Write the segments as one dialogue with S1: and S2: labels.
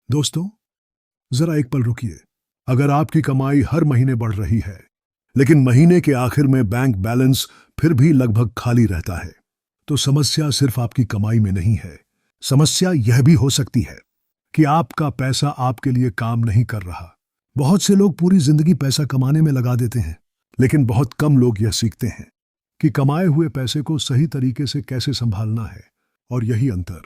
S1: दोस्तों, जरा एक पल रुकिए। अगर आपकी कमाई हर महीने बढ़ रही है, लेकिन महीने के आखिर में बैंक बैलेंस फिर भी लगभग खाली रहता है, तो समस्या सिर्फ आपकी कमाई में नहीं है। समस्या यह भी हो सकती है कि आपका पैसा आपके लिए काम नहीं कर रहा। बहुत से लोग पूरी जिंदगी पैसा कमाने में लगा देते हैं, लेकिन बहुत कम लोग यह सीखते हैं कि कमाए हुए पैसे को सही तरीके से कैसे संभालना है। और यही अंतर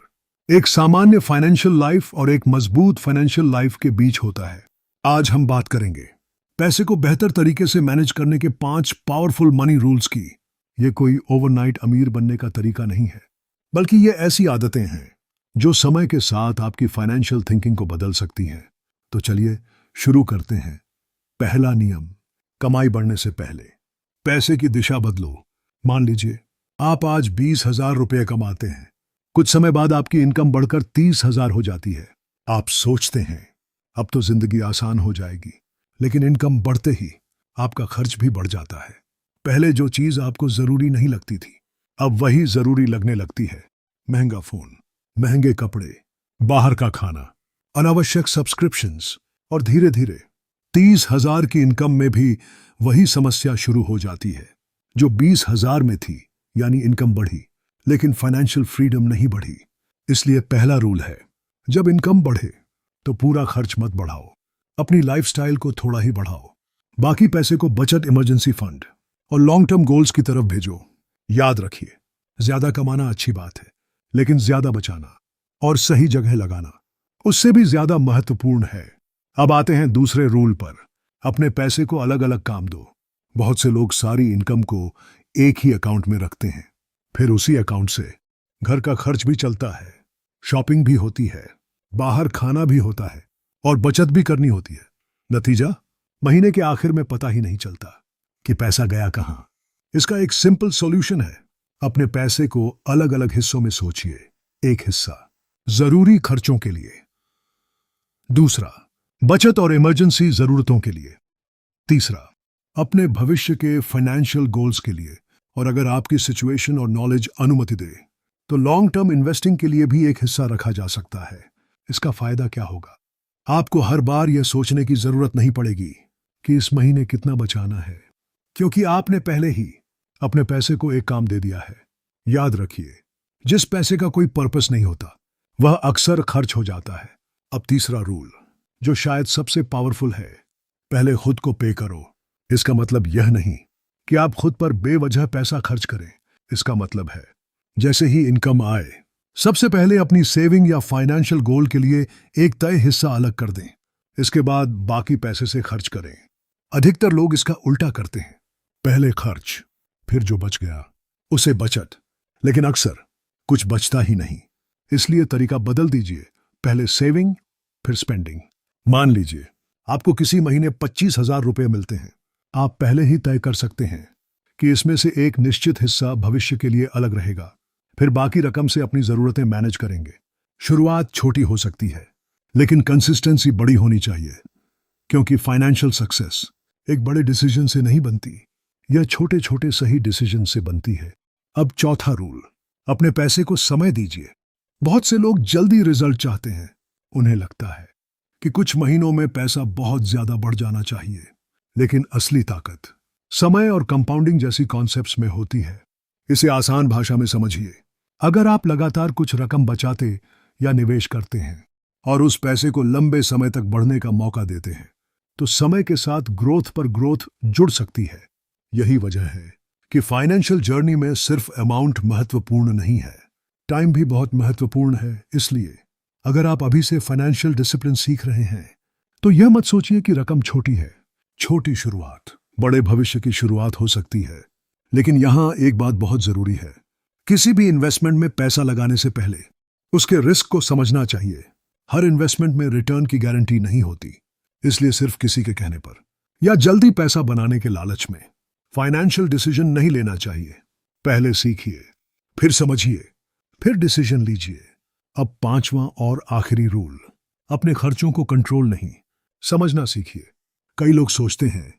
S1: एक सामान्य फाइनेंशियल लाइफ और एक मजबूत फाइनेंशियल लाइफ के बीच होता है। आज हम बात करेंगे पैसे को बेहतर तरीके से मैनेज करने के 5 पावरफुल मनी रूल्स की। यह कोई ओवरनाइट अमीर बनने का तरीका नहीं है, बल्कि ये ऐसी आदतें हैं जो समय के साथ आपकी फाइनेंशियल थिंकिंग को बदल सकती हैं। तो चलिए शुरू करते हैं। पहला नियम, कमाई बढ़ने से पहले पैसे की दिशा बदलो। मान लीजिए आप आज 20,000 रुपये कमाते हैं। कुछ समय बाद आपकी इनकम बढ़कर 30,000 हो जाती है। आप सोचते हैं अब तो जिंदगी आसान हो जाएगी, लेकिन इनकम बढ़ते ही आपका खर्च भी बढ़ जाता है। पहले जो चीज आपको जरूरी नहीं लगती थी, अब वही जरूरी लगने लगती है। महंगा फोन, महंगे कपड़े, बाहर का खाना, अनावश्यक सब्सक्रिप्शंस, और धीरे धीरे 30,000 की इनकम में भी वही समस्या शुरू हो जाती है जो 20,000 में थी। यानी इनकम बढ़ी, लेकिन फाइनेंशियल फ्रीडम नहीं बढ़ी। इसलिए पहला रूल है, जब इनकम बढ़े तो पूरा खर्च मत बढ़ाओ। अपनी लाइफस्टाइल को थोड़ा ही बढ़ाओ। बाकी पैसे को बचत, इमरजेंसी फंड और लॉन्ग टर्म गोल्स की तरफ भेजो। याद रखिए, ज्यादा कमाना अच्छी बात है, लेकिन ज्यादा बचाना और सही जगह लगाना उससे भी ज्यादा महत्वपूर्ण है। अब आते हैं दूसरे रूल पर, अपने पैसे को अलग अलग काम दो। बहुत से लोग सारी इनकम को एक ही अकाउंट में रखते हैं, फिर उसी अकाउंट से घर का खर्च भी चलता है, शॉपिंग भी होती है, बाहर खाना भी होता है और बचत भी करनी होती है। नतीजा, महीने के आखिर में पता ही नहीं चलता कि पैसा गया कहां। इसका एक सिंपल सॉल्यूशन है, अपने पैसे को अलग अलग हिस्सों में सोचिए। एक हिस्सा जरूरी खर्चों के लिए, दूसरा बचत और इमरजेंसी जरूरतों के लिए, तीसरा अपने भविष्य के फाइनेंशियल गोल्स के लिए, और अगर आपकी सिचुएशन और नॉलेज अनुमति दे तो लॉन्ग टर्म इन्वेस्टिंग के लिए भी एक हिस्सा रखा जा सकता है। इसका फायदा क्या होगा? आपको हर बार यह सोचने की जरूरत नहीं पड़ेगी कि इस महीने कितना बचाना है, क्योंकि आपने पहले ही अपने पैसे को एक काम दे दिया है। याद रखिए, जिस पैसे का कोई पर्पस नहीं होता वह अक्सर खर्च हो जाता है। अब तीसरा रूल, जो शायद सबसे पावरफुल है, पहले खुद को पे करो। इसका मतलब यह नहीं कि आप खुद पर बेवजह पैसा खर्च करें। इसका मतलब है, जैसे ही इनकम आए, सबसे पहले अपनी सेविंग या फाइनेंशियल गोल के लिए एक तय हिस्सा अलग कर दें। इसके बाद बाकी पैसे से खर्च करें। अधिकतर लोग इसका उल्टा करते हैं, पहले खर्च, फिर जो बच गया उसे बचत, लेकिन अक्सर कुछ बचता ही नहीं। इसलिए तरीका बदल दीजिए, पहले सेविंग फिर स्पेंडिंग। मान लीजिए आपको किसी महीने 25,000 रुपये मिलते हैं। आप पहले ही तय कर सकते हैं कि इसमें से एक निश्चित हिस्सा भविष्य के लिए अलग रहेगा, फिर बाकी रकम से अपनी जरूरतें मैनेज करेंगे। शुरुआत छोटी हो सकती है, लेकिन कंसिस्टेंसी बड़ी होनी चाहिए, क्योंकि फाइनेंशियल सक्सेस एक बड़े डिसीजन से नहीं बनती, यह छोटे छोटे सही डिसीजन से बनती है। अब चौथा रूल, अपने पैसे को समय दीजिए। बहुत से लोग जल्दी रिजल्ट चाहते हैं। उन्हें लगता है कि कुछ महीनों में पैसा बहुत ज्यादा बढ़ जाना चाहिए, लेकिन असली ताकत समय और कंपाउंडिंग जैसी कॉन्सेप्ट्स में होती है। इसे आसान भाषा में समझिए, अगर आप लगातार कुछ रकम बचाते या निवेश करते हैं और उस पैसे को लंबे समय तक बढ़ने का मौका देते हैं, तो समय के साथ ग्रोथ पर ग्रोथ जुड़ सकती है। यही वजह है कि फाइनेंशियल जर्नी में सिर्फ अमाउंट महत्वपूर्ण नहीं है, टाइम भी बहुत महत्वपूर्ण है। इसलिए अगर आप अभी से फाइनेंशियल डिसिप्लिन सीख रहे हैं, तो यह मत सोचिए कि रकम छोटी है। छोटी शुरुआत बड़े भविष्य की शुरुआत हो सकती है। लेकिन यहां एक बात बहुत जरूरी है, किसी भी इन्वेस्टमेंट में पैसा लगाने से पहले उसके रिस्क को समझना चाहिए। हर इन्वेस्टमेंट में रिटर्न की गारंटी नहीं होती, इसलिए सिर्फ किसी के कहने पर या जल्दी पैसा बनाने के लालच में फाइनेंशियल डिसीजन नहीं लेना चाहिए। पहले सीखिए, फिर समझिए, फिर डिसीजन लीजिए। अब 5वां और आखिरी रूल, अपने खर्चों को कंट्रोल नहीं, समझना सीखिए। कई लोग सोचते हैं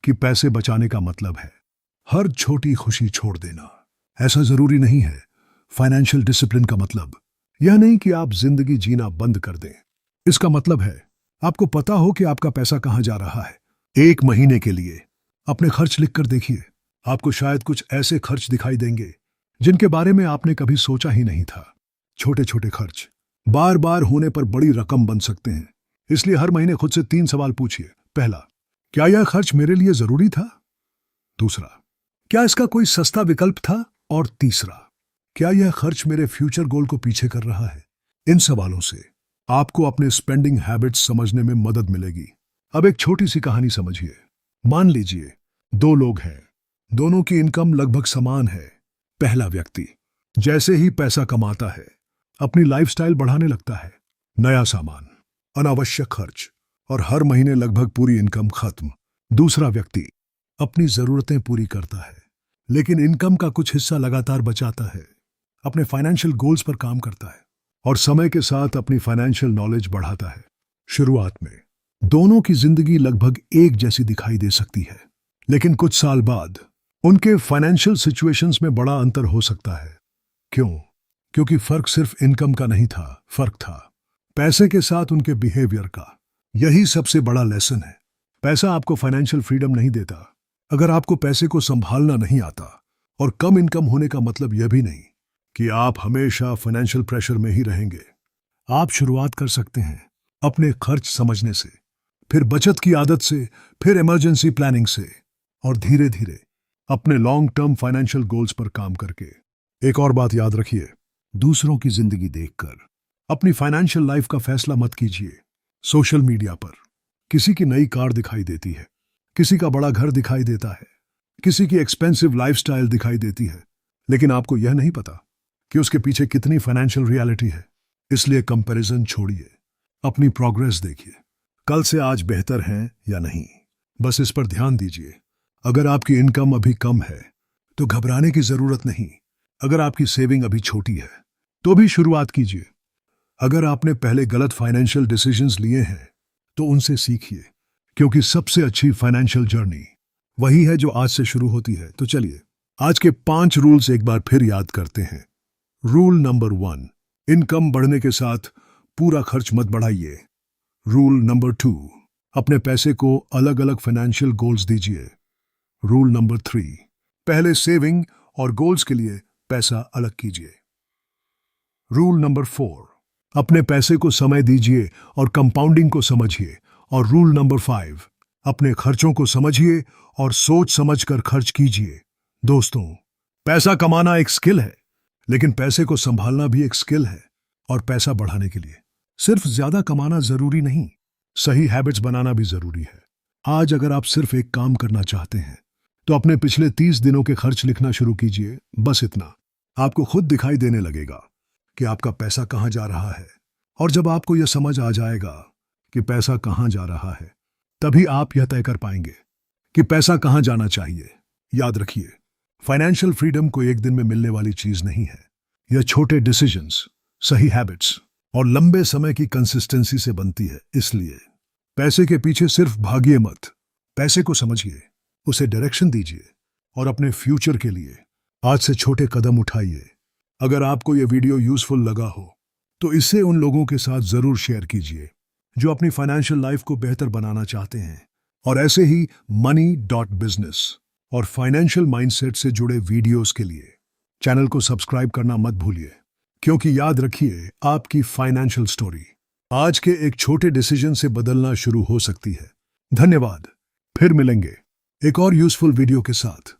S1: कि पैसे बचाने का मतलब है हर छोटी खुशी छोड़ देना। ऐसा जरूरी नहीं है। फाइनेंशियल डिसिप्लिन का मतलब यह नहीं कि आप जिंदगी जीना बंद कर दें। इसका मतलब है आपको पता हो कि आपका पैसा कहां जा रहा है। एक महीने के लिए अपने खर्च लिखकर देखिए। आपको शायद कुछ ऐसे खर्च दिखाई देंगे जिनके बारे में आपने कभी सोचा ही नहीं था। छोटे छोटे खर्च बार बार होने पर बड़ी रकम बन सकते हैं। इसलिए हर महीने खुद से 3 सवाल पूछिए। पहला, क्या यह खर्च मेरे लिए जरूरी था? दूसरा, क्या इसका कोई सस्ता विकल्प था? और तीसरा, क्या यह खर्च मेरे फ्यूचर गोल को पीछे कर रहा है? इन सवालों से आपको अपने स्पेंडिंग हैबिट्स समझने में मदद मिलेगी। अब एक छोटी सी कहानी समझिए। मान लीजिए 2 लोग हैं, दोनों की इनकम लगभग समान है। पहला व्यक्ति जैसे ही पैसा कमाता है अपनी लाइफस्टाइल बढ़ाने लगता है। नया सामान, अनावश्यक खर्च और हर महीने लगभग पूरी इनकम खत्म। दूसरा व्यक्ति अपनी जरूरतें पूरी करता है लेकिन इनकम का कुछ हिस्सा लगातार बचाता है, अपने फाइनेंशियल गोल्स पर काम करता है और समय के साथ अपनी फाइनेंशियल नॉलेज बढ़ाता है। शुरुआत में दोनों की जिंदगी लगभग एक जैसी दिखाई दे सकती है, लेकिन कुछ साल बाद उनके फाइनेंशियल सिचुएशंस में बड़ा अंतर हो सकता है। क्यों? क्योंकि फर्क सिर्फ इनकम का नहीं था, फर्क था पैसे के साथ उनके बिहेवियर का। यही सबसे बड़ा लेसन है। पैसा आपको फाइनेंशियल फ्रीडम नहीं देता अगर आपको पैसे को संभालना नहीं आता, और कम इनकम होने का मतलब यह भी नहीं कि आप हमेशा फाइनेंशियल प्रेशर में ही रहेंगे। आप शुरुआत कर सकते हैं अपने खर्च समझने से, फिर बचत की आदत से, फिर इमरजेंसी प्लानिंग से, और धीरे धीरे अपने लॉन्ग टर्म फाइनेंशियल गोल्स पर काम करके। एक और बात याद रखिए, दूसरों की जिंदगी देखकर अपनी फाइनेंशियल लाइफ का फैसला मत कीजिए। सोशल मीडिया पर किसी की नई कार दिखाई देती है, किसी का बड़ा घर दिखाई देता है, किसी की एक्सपेंसिव लाइफस्टाइल दिखाई देती है, लेकिन आपको यह नहीं पता कि उसके पीछे कितनी फाइनेंशियल रियलिटी है। इसलिए कंपैरिजन छोड़िए, अपनी प्रोग्रेस देखिए। कल से आज बेहतर हैं या नहीं, बस इस पर ध्यान दीजिए। अगर आपकी इनकम अभी कम है तो घबराने की जरूरत नहीं। अगर आपकी सेविंग अभी छोटी है तो भी शुरुआत कीजिए। अगर आपने पहले गलत फाइनेंशियल डिसीजंस लिए हैं तो उनसे सीखिए, क्योंकि सबसे अच्छी फाइनेंशियल जर्नी वही है जो आज से शुरू होती है। तो चलिए आज के 5 रूल्स एक बार फिर याद करते हैं। रूल नंबर 1, इनकम बढ़ने के साथ पूरा खर्च मत बढ़ाइए। रूल नंबर 2, अपने पैसे को अलग अलग फाइनेंशियल गोल्स दीजिए। रूल नंबर 3, पहले सेविंग और गोल्स के लिए पैसा अलग कीजिए। रूल नंबर 4, अपने पैसे को समय दीजिए और कंपाउंडिंग को समझिए। और रूल नंबर 5, अपने खर्चों को समझिए और सोच समझकर खर्च कीजिए। दोस्तों, पैसा कमाना एक स्किल है, लेकिन पैसे को संभालना भी एक स्किल है। और पैसा बढ़ाने के लिए सिर्फ ज्यादा कमाना जरूरी नहीं, सही हैबिट्स बनाना भी जरूरी है। आज अगर आप सिर्फ एक काम करना चाहते हैं तो अपने पिछले 30 दिनों के खर्च लिखना शुरू कीजिए। बस इतना। आपको खुद दिखाई देने लगेगा कि आपका पैसा कहां जा रहा है। और जब आपको यह समझ आ जाएगा कि पैसा कहां जा रहा है, तभी आप यह तय कर पाएंगे कि पैसा कहां जाना चाहिए। याद रखिए, फाइनेंशियल फ्रीडम कोई एक दिन में मिलने वाली चीज नहीं है। यह छोटे डिसीजंस, सही हैबिट्स और लंबे समय की कंसिस्टेंसी से बनती है। इसलिए पैसे के पीछे सिर्फ भागिए मत, पैसे को समझिए, उसे डायरेक्शन दीजिए और अपने फ्यूचर के लिए आज से छोटे कदम उठाइए। अगर आपको यह वीडियो यूजफुल लगा हो तो इसे उन लोगों के साथ जरूर शेयर कीजिए जो अपनी फाइनेंशियल लाइफ को बेहतर बनाना चाहते हैं। और ऐसे ही money.business और फाइनेंशियल माइंडसेट से जुड़े वीडियोस के लिए चैनल को सब्सक्राइब करना मत भूलिए, क्योंकि याद रखिए, आपकी फाइनेंशियल स्टोरी आज के एक छोटे डिसीजन से बदलना शुरू हो सकती है। धन्यवाद, फिर मिलेंगे एक और यूजफुल वीडियो के साथ।